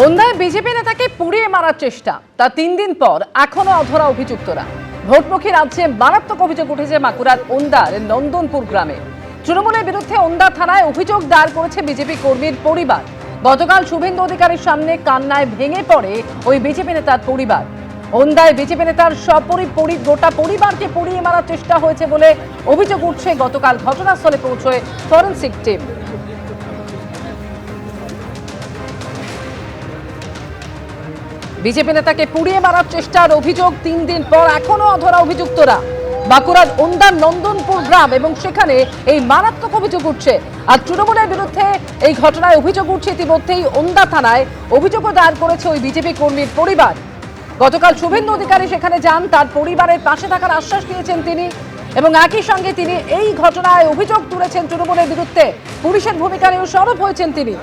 ওন্দায় BJP নেতাকে পুড়িয়ে মারার চেষ্টা, তা 3 দিন পর এখনো অধরা অভিযুক্তরা। ভোটমুখী রাজ্যে মারাত্মক অভিযোগ উঠেছে বাঁকুড়ার ওন্দার নন্দনপুর গ্রামে। তৃণমূলের বিরুদ্ধে ওন্দা থানায় অভিযোগ দায়ের করেছে বিজেপি কর্মীর পরিবার। গতকাল শুভেন্দু অধিকারীর সামনে কান্নায় ভেঙে পড়ে ওই বিজেপি নেতার পরিবার। ওন্দায় বিজেপি নেতার গোটা পরিবারকে পুড়িয়ে মারার চেষ্টা হয়েছে বলে অভিযোগ উঠছে। গতকাল ঘটনাস্থলে পৌঁছয় ফরেনসিক টিম। বিজেপি নেতাকে পুড়িয়ে মারার চেষ্টার অভিযোগ 3 দিন পর এখনো অধরা অভিযুক্তরা। বাঁকুড়ার ওন্দার নন্দনপুর গ্রাম এবং সেখানে এই মারাত্মক অভিযোগ উঠছে। আর তৃণমূলের বিরুদ্ধে এই ঘটনায় অভিযোগ উঠছে। ইতিমধ্যেই ওন্দা থানায় অভিযোগও দায়ের করেছে ওই বিজেপি কর্মীর পরিবার। গতকাল শুভেন্দু অধিকারী সেখানে যান, তার পরিবারের পাশে থাকার আশ্বাস দিয়েছেন তিনি এবং একই সঙ্গে তিনি এই ঘটনায় অভিযোগ তুলেছেন তৃণমূলের বিরুদ্ধে। পুলিশের ভূমিকা নিয়েও সরব হয়েছেন তিনি।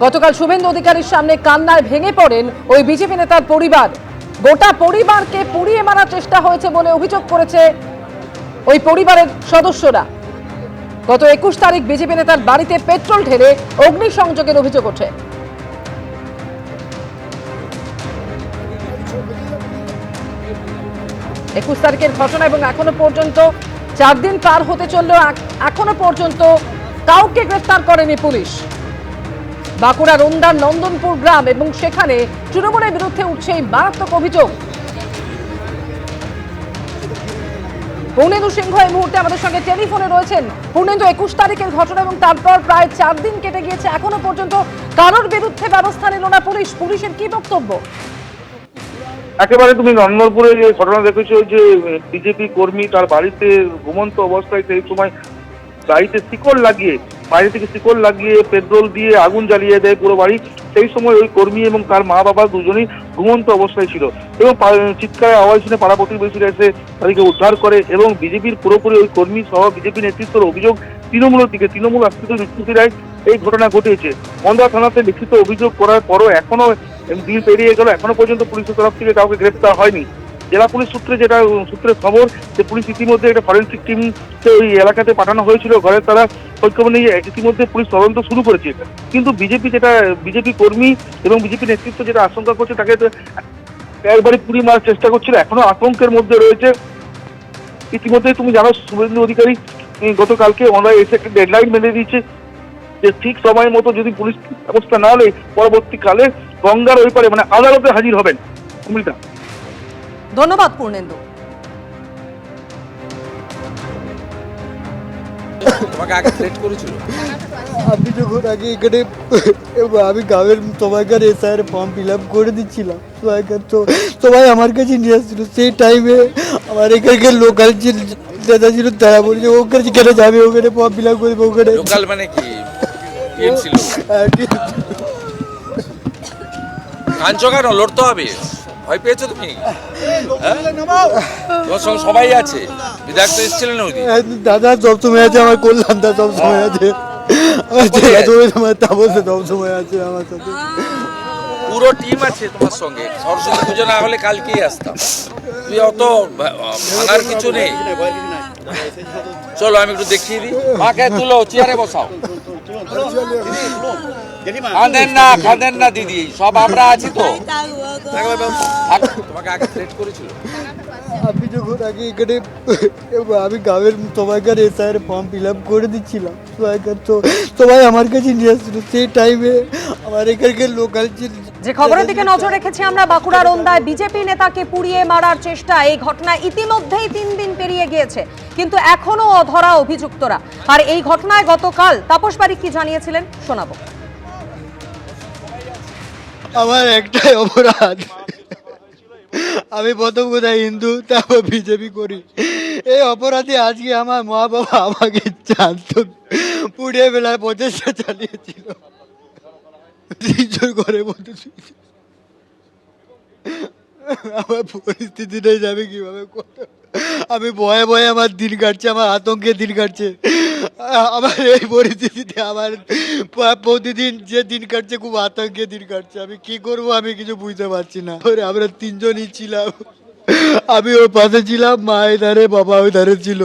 গতকাল শুভেন্দু অধিকারীর সামনে কান্নায় ভেঙে পড়েন ওই বিজেপি নেতার পরিবার। গোটা পরিবারকে পুড়িয়ে মারার চেষ্টা হয়েছে বলে অভিযোগ করেছে ওই পরিবারের সদস্যরা। গত 21 তারিখ বিজেপি নেতার বাড়িতে পেট্রোল ঢেলে অগ্নিসংযোগের অভিযোগ ওঠে। 21 তারিখের ঘটনা এবং এখনো পর্যন্ত 4 দিন পার হতে চললেও এখনো পর্যন্ত কাউকে গ্রেফতার করেনি পুলিশ। বাঁকুড়ার ওন্দার নন্দনপুর গ্রাম এবং সেখানে তৃণমূলের বিরুদ্ধে উঠছে এই মারাত্মক অভিযোগ। পূর্ণেন্দু সিংহ এই মুহূর্তে আমাদের সঙ্গে টেলিফোনে রয়েছেন। পূর্ণেন্দু, 21 তারিখের ঘটনা এবং তারপর প্রায় 4 দিন কেটে গিয়েছে, এখনো পর্যন্ত কারোর বিরুদ্ধে ব্যবস্থা নিল না পুলিশ। পুলিশের কি বক্তব্য? একেবারে তুমি নন্দনপুরে যে ঘটনা দেখেছো, যে বিজেপি কর্মী তার বাড়িতে ঘুমন্ত অবস্থায় সেই সময় বাড়িতে শিকল লাগিয়ে, বাইরে থেকে শিকল লাগিয়ে পেট্রোল দিয়ে আগুন জ্বালিয়ে দেয় পুরো বাড়ি। সেই সময় ওই কর্মী এবং তার মা বাবা দুজনেই ঘুমন্ত অবস্থায় ছিল এবং চিৎকারের আওয়াজ শুনে পাড়া প্রতিবেশীরা এসে তাদেরকে উদ্ধার করে এবং বিজেপির পুরোপুরি ওই কর্মী সহ বিজেপি নেতৃত্বের অভিযোগ তৃণমূলের দিকে। তৃণমূল আশ্রিত দুষ্কৃতীরাই এই ঘটনা ঘটিয়েছে। ওন্দা থানাতে লিখিত অভিযোগ করার পরও এখনো দিন পেরিয়ে গেল, এখনো পর্যন্ত পুলিশের তরফ থেকে কাউকে গ্রেফতার হয়নি। জেলা পুলিশ সূত্রের খবর যে পুলিশ ইতিমধ্যে একটা ফরেনসিক টিমকে ওই এলাকাতে পাঠানো হয়েছিল। ঘরে তারা খোঁজখবর নিয়ে ইতিমধ্যে পুলিশ তদন্ত শুরু করেছে। কিন্তু বিজেপি কর্মী এবং বিজেপি নেতৃত্ব যেটা আশঙ্কা করছে, তাকে একবারই পুড়িয়ে মারার চেষ্টা করছিল, এখনো আতঙ্কের মধ্যে রয়েছে। ইতিমধ্যে তুমি জানো, শুভেন্দু অধিকারী গতকালকে অনলাইন এসে একটা ডেডলাইন মেনে দিয়েছে যে ঠিক সময় মতো যদি পুলিশ ব্যবস্থা না নেয় পরবর্তীকালে গঙ্গার ওই পারে মানে আদালতে হাজির হবেন। অমৃতা, ধন্যবাদ পূর্ণেন্দু। তোমাকে আগে থ্রেট করেছিল? আমি যখন আগে এখানে আমি গ্রামের সবাইকার এসআইয়ের ফর্ম ফিল আপ করে দিচ্ছিলাম, সবাই আমার কাছে নিয়ে আসছিল। সেই টাইমে আমার এখানকার লোকাল যে দাদা ছিল তারা বলছে ওখানে কেন যাবে, ওখানে ফর্ম ফিল আপ করবে। ওখানে লোকাল মানে কি ছিল? কাঞ্চো কেন লড়তে হবে? ভয় পেয়েছো তুমি? তোমার সঙ্গে সবাই আছে, বিধায়ক তো এসেছিলেন ওই দিন। দাদা সবসময় আছে, আমার কল্যাণ দা সবসময় আছে, আমার তাপসে সবসময় আছে আমার সাথে। পুরো টিম আছে তোমার সঙ্গে। সরস্বতী পুজো না হলে কালকেই আসতাম। তুই অত ভাঙার কিছু নেই। চলো আমি একটু দেখিয়ে দিই। মাকে তুলো, চেয়ারে বসাও। কাঁদেন না দিদি, সব আমরা আছি তো। তোমাকে আগে থ্রেট করেছিল? আমি যখন আগে এখানে আমি গ্রামের সবাইকার এসআইয়ের ফর্ম ফিল আপ করে দিচ্ছিলাম, সবাই আমার কাছে নিয়ে আসছিল। সেই টাইমে আমার এখানকার লোকাল যে খবরের দিকে নজর রেখেছি আমরা, বাঁকুড়ার ওন্দায় বিজেপি নেতাকে পুড়িয়ে মারার চেষ্টা। এই ঘটনা ইতিমধ্যেই 3 দিন পেরিয়ে গিয়েছে, কিন্তু এখনো অধরা অভিযুক্তরা। আর এই ঘটনায় গতকাল তাপস বারিক কি জানিয়েছিলেন শোনাবো। আমার একটাই অপরাধ, আমি প্রথম কোথায় হিন্দু, তারপর বিজেপি করি। এই অপরাধে আজকে আমার মা বাবা আমাকে পুড়িয়ে বেলায় প্রচেষ্টা চালিয়েছিল। 3 জন ঘরে মতো আমার পরিস্থিতিটাই যাবে কিভাবে। আমি ভয়ে ভয়ে আমার দিন কাটছে, আমার আতঙ্কে দিন কাটছে। আমার এই পরিস্থিতিতে আমার প্রতিদিন যে দিন কাটছে, খুব আতঙ্কে দিন কাটছে। আমি কি করব আমি কিছু বুঝতে পারছি না। আমরা 3 জনই ছিলাম, আমি ওর পাশে ছিলাম, মা ওই ধারে, বাবা ওই ধারে ছিল।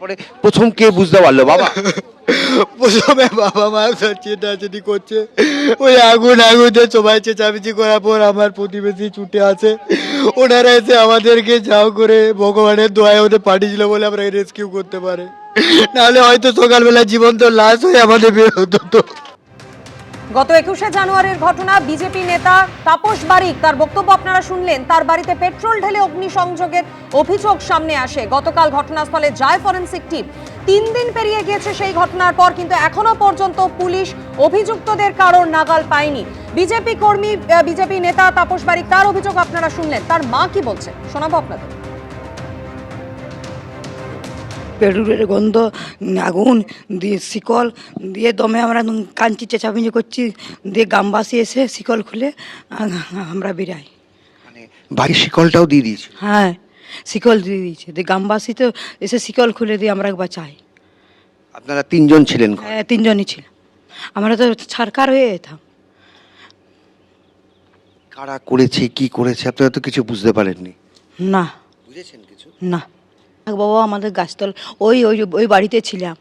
তারপরে প্রথম কে বুঝতে পারলো বাবা? প্রথমে বাবা মা চেটাচেটি করছে, ওই আগুনে সবাই চেঁচামেচি করার পর আমার প্রতিবেশী ছুটে আছে, ওনারা এসে আমাদেরকে যাও করে ভগবানের দোয়ায় ওদের পাঠিয়েছিল বলে আমরা রেস্কিউ করতে পারে, নাহলে হয়তো সকালবেলা জীবন্ত লাশ হয়ে আমাদের বের হতো। গত 21শে জানুয়ারির ঘটনা। বিজেপি নেতা তাপস বারিক, তার বক্তব্য আপনারা শুনলেন। তার বাড়িতে পেট্রোল ঢেলে অগ্নিসংযোগের অভিযোগ সামনে আসে। গতকাল ঘটনাস্থলে যায় ফরেনসিক টিম। 3 দিন পেরিয়ে গিয়েছে সেই ঘটনার পর, কিন্তু এখনো পর্যন্ত পুলিশ অভিযুক্তদের কারোর নাগাল পায়নি। বিজেপি নেতা তাপস বারিক, তার অভিযোগ আপনারা শুনলেন। তার মা কি বলছে শোনাবো আপনাদের। পেট্রোলের গন্ধ, আগুন দিয়ে শিকল দিয়ে দমে আমরা কাঞ্চি চেঁচামেচি করছি, দিয়ে গ্রামবাসী এসে শিকল খুলে আমরা বেরাই। মানে বাড়ির শিকলটাও দিয়ে দিয়েছে? হ্যাঁ, শিকল দিয়ে দিয়েছে। দিয়ে গ্রামবাসী তো এসে শিকল খুলে দিয়ে আমরা বাঁচাই। আপনারা 3 জন ছিলেন ঘরে? হ্যাঁ, 3 জনই ছিল। আমরা তো সরকার হয়ে যেতাম। কারা করেছে, কি করেছে আপনারা তো কিছু বুঝতে পারেননি? না, বুঝেছেন কিছু? না। বাবা আমাদের গাছতল ওই ওই ওই বাড়িতে ছিলাম,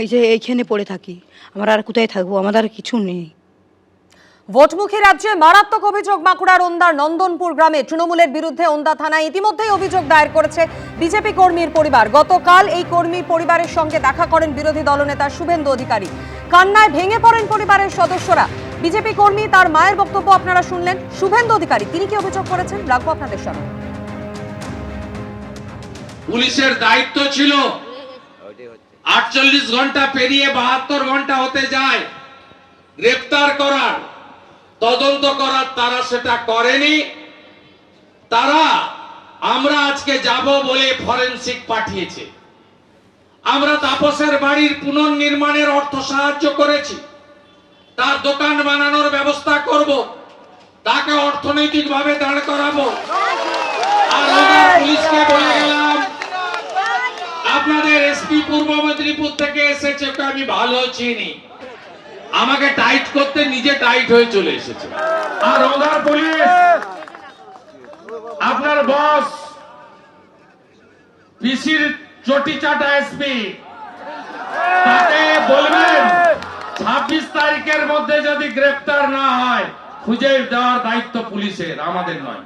এই যে এইখানে পড়ে থাকি। আমরা আর কোথায় থাকবো, আমাদের আর কিছু নেই। ভোটমুখী রাজ্যে মারাত্মক অভিযোগ বাঁকুড়ার ওন্দার নন্দনপুর গ্রামে। তৃণমূলের বিরুদ্ধে ওন্দা থানায় ইতিমধ্যেই অভিযোগ দায়ের করেছে বিজেপি কর্মীর পরিবার। গতকাল এই কর্মী পরিবারের সঙ্গে দেখা করেন বিরোধী দলনেতা শুভেন্দু অধিকারী। কান্নায় ভেঙে পড়েন পরিবারের সদস্যরা। বিজেপি কর্মী, তার মায়ের বক্তব্য আপনারা শুনলেন। শুভেন্দু অধিকারী তিনি কি অভিযোগ করেছেন রাখবো আপনাদের সামনে। পুলিশের দায়িত্ব ছিল 48 ঘন্টা পেরিয়ে 72 ঘন্টা হতে যায় গ্রেফতার করার, তদন্ত করার। তারা সেটা করেনি। আমরা আজকে যাব বলে ফরেনসিক পাঠিয়েছে। আমরা তাপসের বাড়ির পুনর্নির্মাণের অর্থ সাহায্য করেছি। তার দোকান বানানোর ব্যবস্থা করব, তাকে অর্থনৈতিকভাবে দাঁড় করাবো। আর পুলিশকে বলে গেলাম, আপনাদের এসপি পূর্ব মেদিনীপুর থেকে এসেছে, ওকে আমি ভালো চিনি, আমাকে টাইট করতে নিজে টাইট হয়ে চলে এসেছে। আর ওনার পুলিশ, আপনার বস পিসির চটি চাটা এসপি, তাকে বলবেন 26 তারিখের মধ্যে যদি গ্রেফতার না হয়, খুঁজে দেওয়ার দায়িত্ব পুলিশের, আমাদের নয়।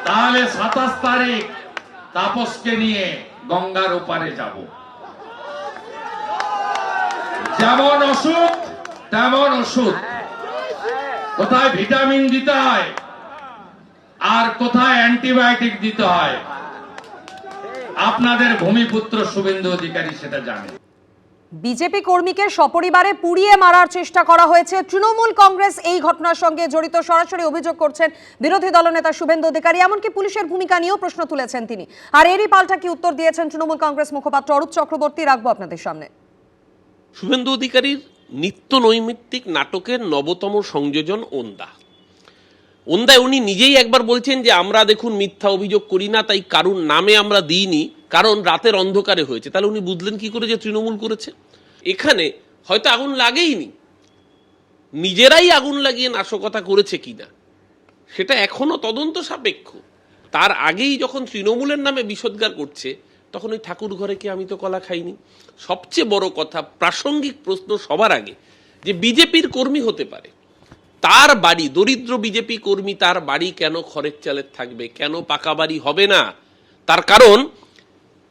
তাহলে 27 তারিখ তাপসকে নিয়ে গঙ্গার ওপারে যাব। যেমন ওষুধ তেমন ওষুধ, কোথায় ভিটামিন দিতে হয় আর কোথায় অ্যান্টিবায়োটিক দিতে হয়, আপনাদের ভূমিপুত্র শুভেন্দু অধিকারী সেটা জানে। বিজেপি কর্মীকে সপরিবারে পুড়িয়ে মারার চেষ্টা করা হয়েছে। তৃণমূল কংগ্রেস এই ঘটনার সঙ্গে জড়িত, সরাসরি অভিযোগ করছেন বিরোধী দলনেতা শুভেন্দু অধিকারী। এমনকি পুলিশের ভূমিকা নিয়েও প্রশ্ন তুলেছেন তিনি। আর এরই পাল্টা কি উত্তর দিয়েছেন তৃণমূল কংগ্রেস মুখপাত্র অরূপ চক্রবর্তী, রাখবো আপনাদের সামনে। শুভেন্দু অধিকারীর নিত্য নৈমিত্তিক নাটকের নবতম সংযোজন ওন্দায় উনি নিজেই একবার বলছেন যে আমরা দেখুন মিথ্যা অভিযোগ করি না, তাই কারুর নামে আমরা দিইনি, কারণ রাতের অন্ধকারে হয়েছে। তাহলে উনি বুঝলেন কি করে যে তৃণমূল করেছে? এখানে হয়তো আগুন লাগেইনি, নিজেরাই আগুন লাগিয়ে নাশকতা করেছে কিনা সেটা এখনো তদন্ত সাপেক্ষ। তার আগেই যখন তৃণমূলের নামে বিষোদ্গার করছে, তখন ওই ঠাকুর ঘরে কি আমি তো কলা খাইনি। সবচেয়ে বড় কথা, প্রাসঙ্গিক প্রশ্ন সবার আগে, যে বিজেপির কর্মী হতে পারে, তার বাড়ি, দরিদ্র বিজেপি কর্মী, তার বাড়ি কেন খড়ের চালের থাকবে, কেন পাকা বাড়ি হবে না? তার কারণ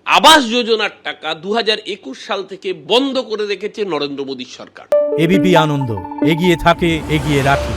আবাস যোজনার টাকা 2021 সাল থেকে বন্ধ করে রেখেছে নরেন্দ্র মোদীর সরকার। এবিপি আনন্দ, এগিয়ে থাকে, এগিয়ে রাখে।